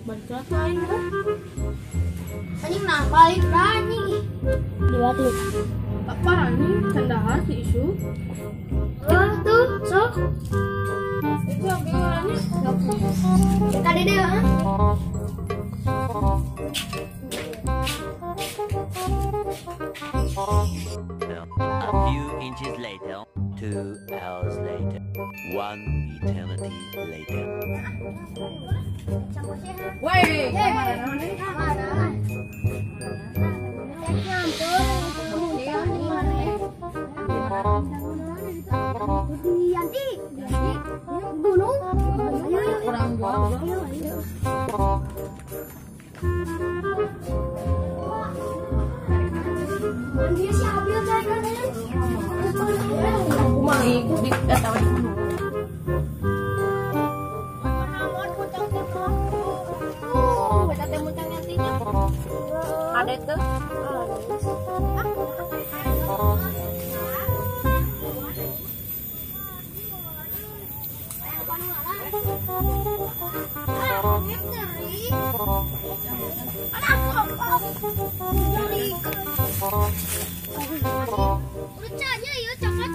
Balik lain kan? Anjing nah balik lagi. Dibalik. Apa anjing candahar si isu? Wah tuh sok. Itu yang bingungannya. Tadi deh ah. A few inches later, 2 hours later, 1 eternity later. Woi, kurang jual. Aku mah ikut di datang. Ada tuh. Percaya ya cakap